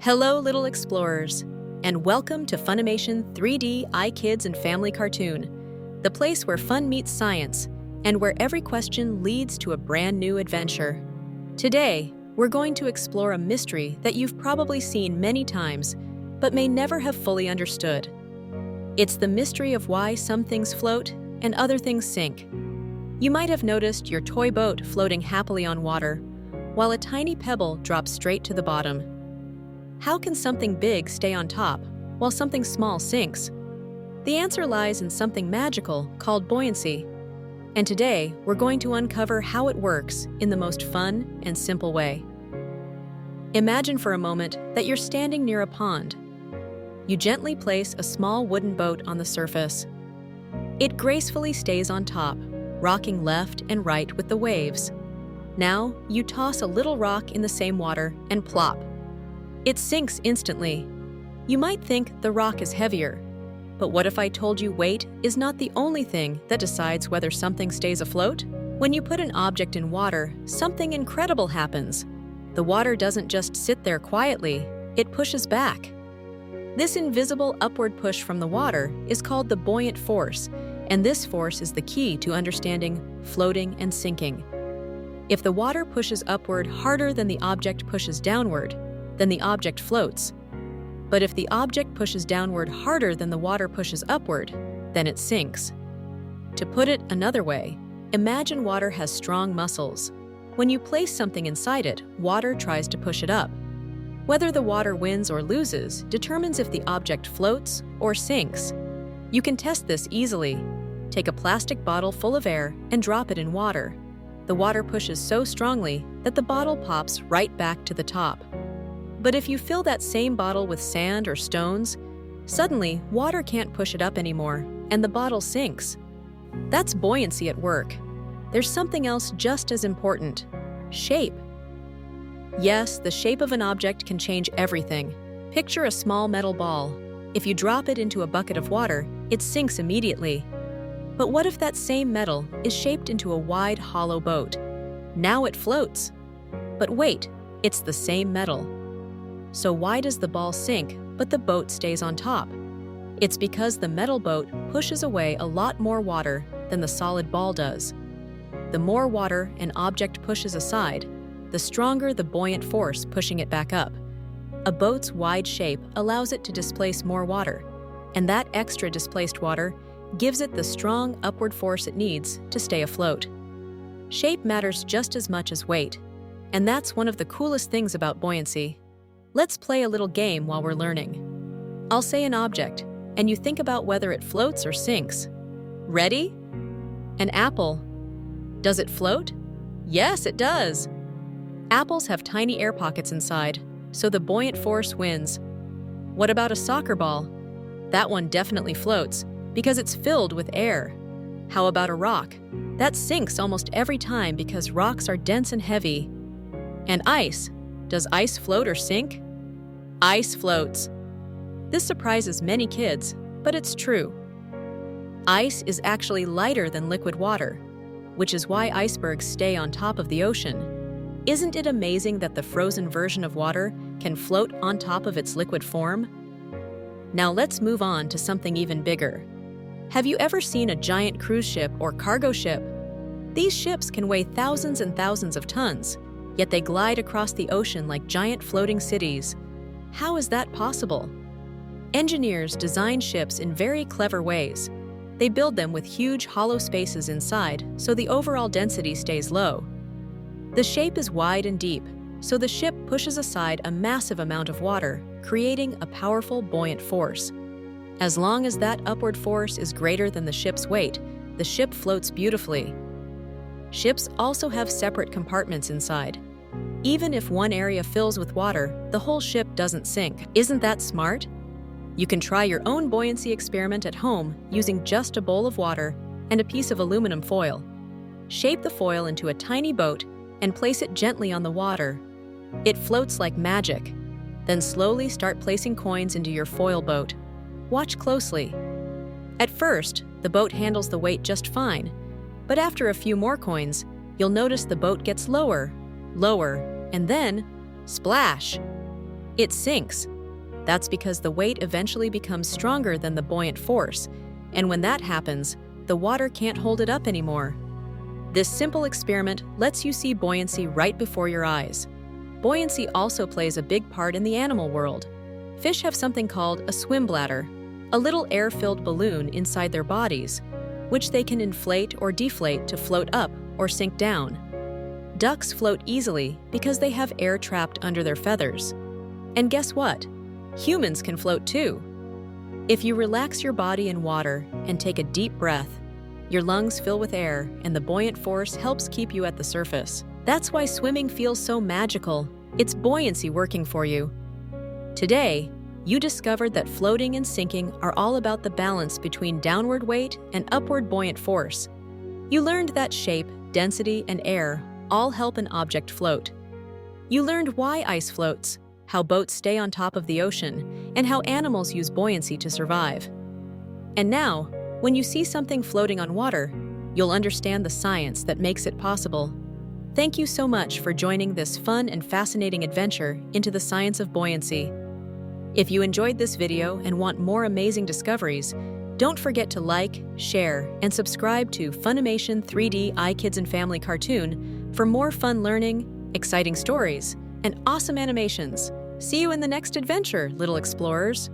Hello, little explorers, and welcome to Funimation 3D iKids and Family Cartoon, the place where fun meets science and where every question leads to a brand new adventure. Today, we're going to explore a mystery that you've probably seen many times, but may never have fully understood. It's the mystery of why some things float and other things sink. You might have noticed your toy boat floating happily on water, while a tiny pebble drops straight to the bottom. How can something big stay on top, while something small sinks? The answer lies in something magical called buoyancy. And today, we're going to uncover how it works in the most fun and simple way. Imagine for a moment that you're standing near a pond. You gently place a small wooden boat on the surface. It gracefully stays on top, rocking left and right with the waves. Now, you toss a little rock in the same water and plop. It sinks instantly. You might think the rock is heavier, but what if I told you weight is not the only thing that decides whether something stays afloat? When you put an object in water, something incredible happens. The water doesn't just sit there quietly, it pushes back. This invisible upward push from the water is called the buoyant force, and this force is the key to understanding floating and sinking. If the water pushes upward harder than the object pushes downward, then the object floats. But if the object pushes downward harder than the water pushes upward, then it sinks. To put it another way, imagine water has strong muscles. When you place something inside it, water tries to push it up. Whether the water wins or loses determines if the object floats or sinks. You can test this easily. Take a plastic bottle full of air and drop it in water. The water pushes so strongly that the bottle pops right back to the top. But if you fill that same bottle with sand or stones, suddenly water can't push it up anymore, and the bottle sinks. That's buoyancy at work. There's something else just as important: shape. Yes, the shape of an object can change everything. Picture a small metal ball. If you drop it into a bucket of water, it sinks immediately. But what if that same metal is shaped into a wide, hollow boat? Now it floats. But wait, it's the same metal. So why does the ball sink, but the boat stays on top? It's because the metal boat pushes away a lot more water than the solid ball does. The more water an object pushes aside, the stronger the buoyant force pushing it back up. A boat's wide shape allows it to displace more water, and that extra displaced water gives it the strong upward force it needs to stay afloat. Shape matters just as much as weight, and that's one of the coolest things about buoyancy. Let's play a little game while we're learning. I'll say an object, and you think about whether it floats or sinks. Ready? An apple. Does it float? Yes, it does. Apples have tiny air pockets inside, so the buoyant force wins. What about a soccer ball? That one definitely floats, because it's filled with air. How about a rock? That sinks almost every time because rocks are dense and heavy. And ice. Does ice float or sink? Ice floats. This surprises many kids, but it's true. Ice is actually lighter than liquid water, which is why icebergs stay on top of the ocean. Isn't it amazing that the frozen version of water can float on top of its liquid form? Now let's move on to something even bigger. Have you ever seen a giant cruise ship or cargo ship? These ships can weigh thousands and thousands of tons, yet they glide across the ocean like giant floating cities. How is that possible? Engineers design ships in very clever ways. They build them with huge hollow spaces inside so the overall density stays low. The shape is wide and deep, so the ship pushes aside a massive amount of water, creating a powerful buoyant force. As long as that upward force is greater than the ship's weight, the ship floats beautifully. Ships also have separate compartments inside. Even if one area fills with water, the whole ship doesn't sink. Isn't that smart? You can try your own buoyancy experiment at home using just a bowl of water and a piece of aluminum foil. Shape the foil into a tiny boat and place it gently on the water. It floats like magic. Then slowly start placing coins into your foil boat. Watch closely. At first, the boat handles the weight just fine, but after a few more coins, you'll notice the boat gets lower, and then, splash! It sinks. That's because the weight eventually becomes stronger than the buoyant force, and when that happens, the water can't hold it up anymore. This simple experiment lets you see buoyancy right before your eyes. Buoyancy also plays a big part in the animal world. Fish have something called a swim bladder, a little air-filled balloon inside their bodies, which they can inflate or deflate to float up or sink down. Ducks float easily because they have air trapped under their feathers. And guess what? Humans can float too. If you relax your body in water and take a deep breath, your lungs fill with air and the buoyant force helps keep you at the surface. That's why swimming feels so magical. It's buoyancy working for you. Today, you discovered that floating and sinking are all about the balance between downward weight and upward buoyant force. You learned that shape, density, and air all help an object float. You learned why ice floats, how boats stay on top of the ocean, and how animals use buoyancy to survive. And now, when you see something floating on water, you'll understand the science that makes it possible. Thank you so much for joining this fun and fascinating adventure into the science of buoyancy. If you enjoyed this video and want more amazing discoveries, don't forget to like, share, and subscribe to Funimation 3D iKids and Family Cartoon for more fun learning, exciting stories, and awesome animations. See you in the next adventure, little explorers!